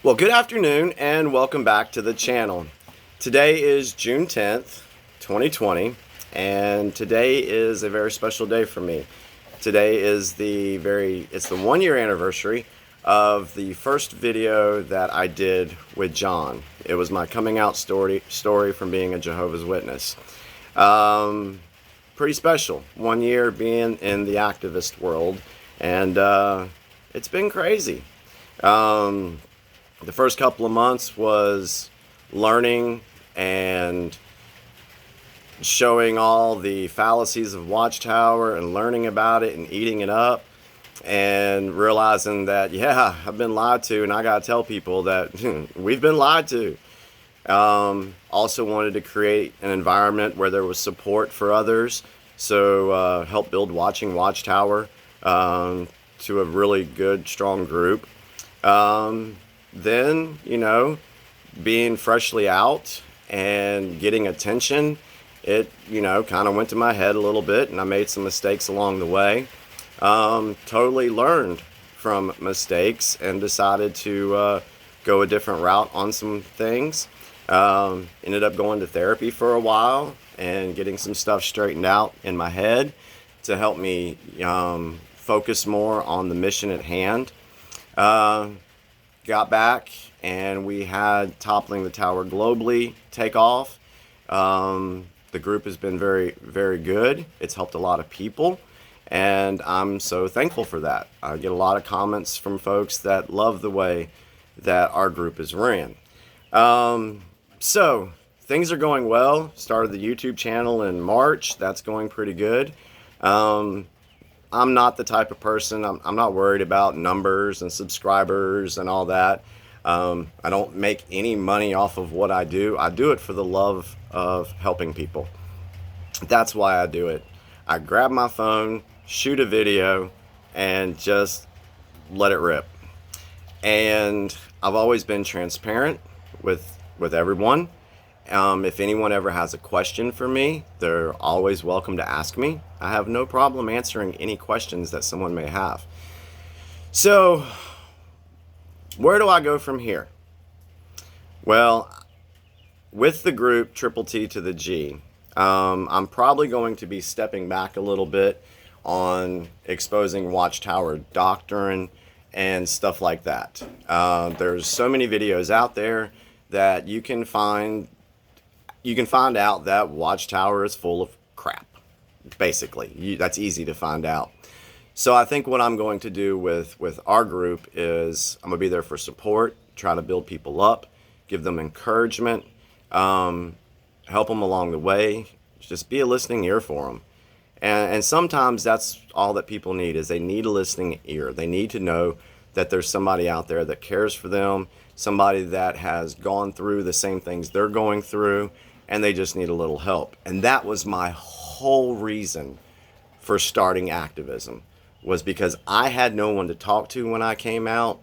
Well, good afternoon and welcome back to the channel. Today is June 10th, 2020, and today is a very special day for me. Today is it's the 1 year anniversary of the first video that I did with John. It was my coming out story from being a Jehovah's Witness. Pretty special. 1 year being in the activist world, and it's been crazy. The first couple of months was learning and showing all the fallacies of Watchtower and learning about it and eating it up and realizing that, yeah, I've been lied to, and I gotta tell people that we've been lied to. Also wanted to create an environment where there was support for others, so help build Watchtower to a really good, strong group. Then, being freshly out and getting attention, it, kind of went to my head a little bit, and I made some mistakes along the way. Totally learned from mistakes and decided to go a different route on some things. Ended up going to therapy for a while and getting some stuff straightened out in my head to help me focus more on the mission at hand. Got back and we had Toppling the Tower Globally take off. The group has been very, very good. It's helped a lot of people, and I'm so thankful for that. I get a lot of comments from folks that love the way that our group is ran. So things are going well. Started the YouTube channel in March. That's going pretty good. I'm not the type of person, I'm not worried about numbers and subscribers and all that. I don't make any money off of what I do. I do it for the love of helping people. That's why I do it. I grab my phone, shoot a video, and just let it rip. And I've always been transparent with everyone. If anyone ever has a question for me, they're always welcome to ask me. I have no problem answering any questions that someone may have. So, where do I go from here? Well, with the group Triple T to the G, I'm probably going to be stepping back a little bit on exposing Watchtower doctrine and stuff like that. There's so many videos out there that you can find out that Watchtower is full of crap. Basically, that's easy to find out. So I think what I'm going to do with our group is I'm going to be there for support, try to build people up, give them encouragement, help them along the way, just be a listening ear for them. And sometimes that's all that people need, is they need a listening ear. They need to know that there's somebody out there that cares for them, somebody that has gone through the same things they're going through, and they just need a little help. And that was my whole reason for starting Activism, was because I had no one to talk to when I came out.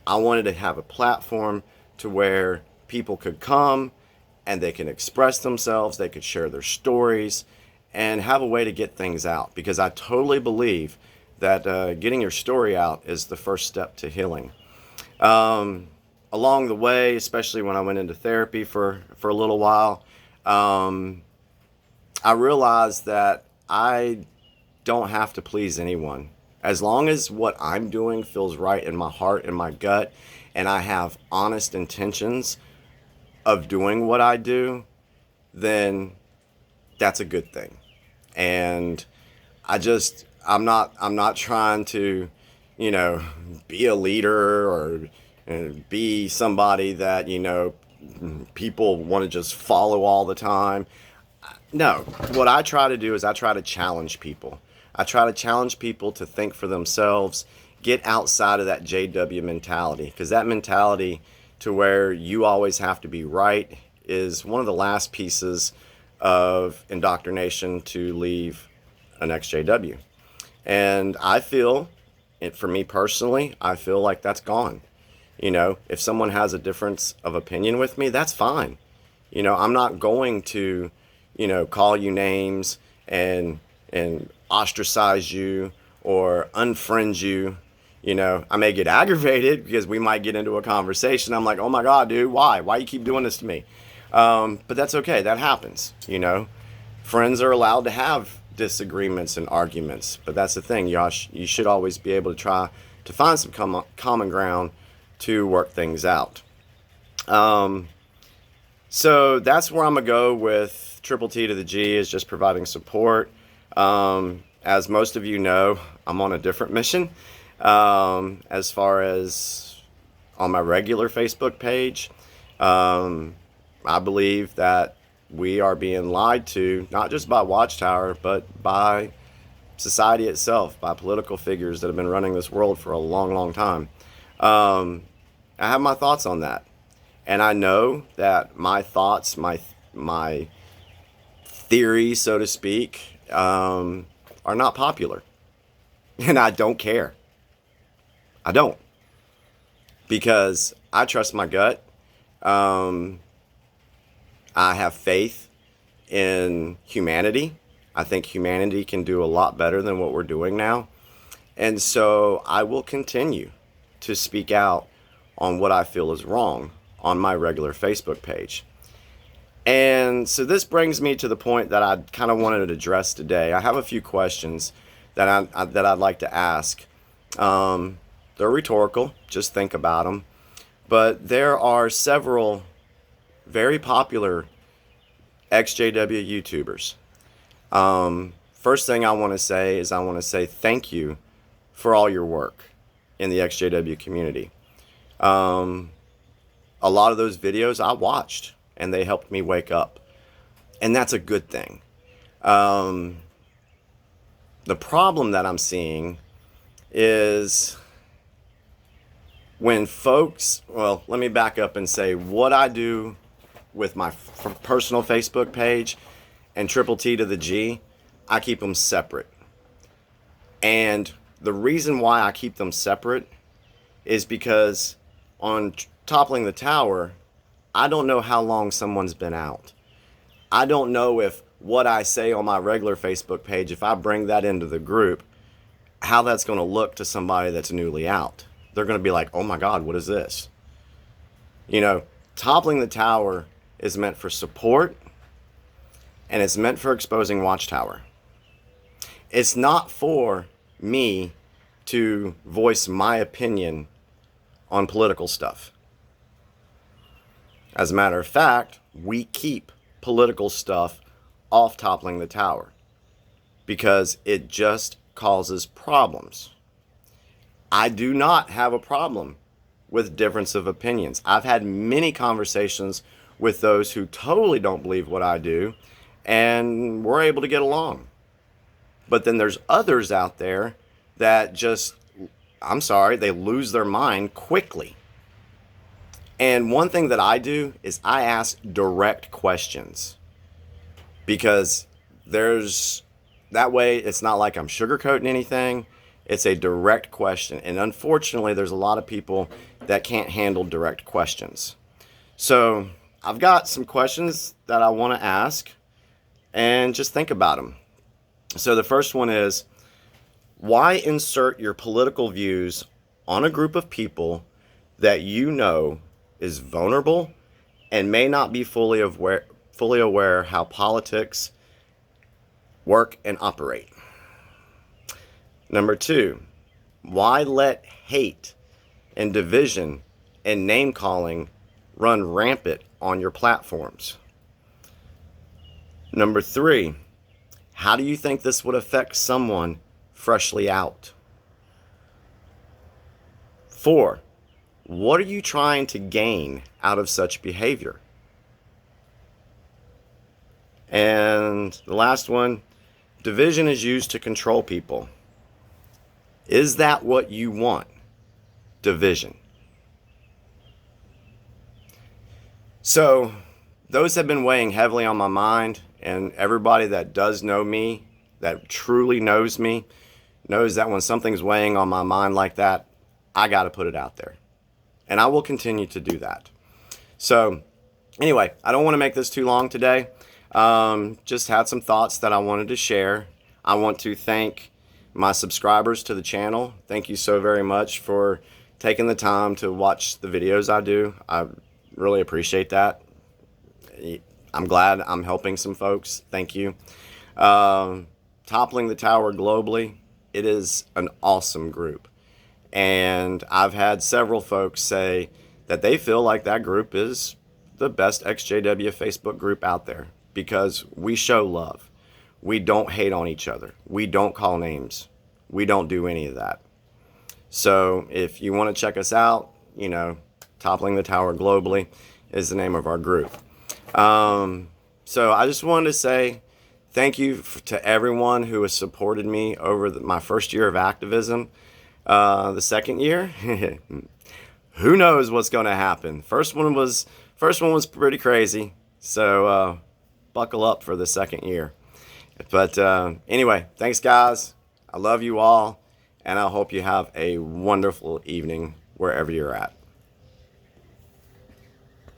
I wanted to have a platform to where people could come and they can express themselves, they could share their stories, and have a way to get things out. Because I totally believe that getting your story out is the first step to healing. Along the way, especially when I went into therapy for a little while, I realized that I don't have to please anyone. As long as what I'm doing feels right in my heart and my gut, and I have honest intentions of doing what I do, then that's a good thing. And I'm not trying to, be a leader or be somebody that, people want to just follow all the time. No, what I try to do is I try to challenge people. I try to challenge people to think for themselves, get outside of that JW mentality, because that mentality to where you always have to be right is one of the last pieces of indoctrination to leave an XJW. And I feel, for me personally, I feel like that's gone. If someone has a difference of opinion with me, that's fine. I'm not going to, call you names and ostracize you or unfriend you. I may get aggravated because we might get into a conversation. I'm like, oh my God, dude, why? Why you keep doing this to me? But that's okay. That happens. Friends are allowed to have disagreements and arguments, but that's the thing. You should always be able to try to find some common ground to work things out. So that's where I'm going to go with Triple T to the G, is just providing support. As most of you know, I'm on a different mission as far as on my regular Facebook page. I believe that we are being lied to, not just by Watchtower, but by society itself, by political figures that have been running this world for a long, long time. I have my thoughts on that. And I know that my thoughts, my theories, so to speak, are not popular. And I don't care. I don't. Because I trust my gut. I have faith in humanity. I think humanity can do a lot better than what we're doing now. And so I will continue to speak out on what I feel is wrong on my regular Facebook page. And so this brings me to the point that I kind of wanted to address today. I have a few questions that I'd like to ask. They're rhetorical, just think about them. But there are several very popular XJW YouTubers. First thing I want to say is I want to say thank you for all your work in the XJW community. A lot of those videos I watched, and they helped me wake up. And that's a good thing. The problem that I'm seeing is when folks, well, let me back up and say what I do with my personal Facebook page and Triple T to the G, I keep them separate. And the reason why I keep them separate is because on Toppling the Tower, I don't know how long someone's been out. I don't know if what I say on my regular Facebook page, if I bring that into the group, how that's going to look to somebody that's newly out. They're going to be like, oh my God, what is this? Toppling the Tower is meant for support, and it's meant for exposing Watchtower. It's not for me to voice my opinion on political stuff. As a matter of fact, we keep political stuff off Toppling the Tower because it just causes problems. I do not have a problem with difference of opinions. I've had many conversations with those who totally don't believe what I do, and we're able to get along. But then there's others out there that just, they lose their mind quickly. And one thing that I do is I ask direct questions, because that way it's not like I'm sugarcoating anything. It's a direct question. And unfortunately, there's a lot of people that can't handle direct questions. So I've got some questions that I want to ask, and just think about them. So the first one is, why insert your political views on a group of people that you know is vulnerable and may not be fully aware how politics work and operate? Number 2, why let hate and division and name calling run rampant on your platforms? Number 3, how do you think this would affect someone freshly out? 4, what are you trying to gain out of such behavior? And the last one, division is used to control people. Is that what you want? Division. So those have been weighing heavily on my mind, and everybody that does know me, that truly knows me, knows that when something's weighing on my mind like that, I got to put it out there. And I will continue to do that. So anyway, I don't want to make this too long today. Just had some thoughts that I wanted to share. I want to thank my subscribers to the channel, thank you so very much for taking the time to watch the videos I do. I really appreciate that. I'm glad I'm helping some folks. Thank you. Toppling the Tower globally, it is an awesome group. And I've had several folks say that they feel like that group is the best XJW Facebook group out there because we show love. We don't hate on each other. We don't call names. We don't do any of that. So if you want to check us out, you know, Toppling the Tower globally is the name of our group. So I just wanted to say thank you to everyone who has supported me over my first year of activism. The second year, who knows what's going to happen. First one was pretty crazy. So buckle up for the second year. But anyway, thanks guys. I love you all, and I hope you have a wonderful evening wherever you're at.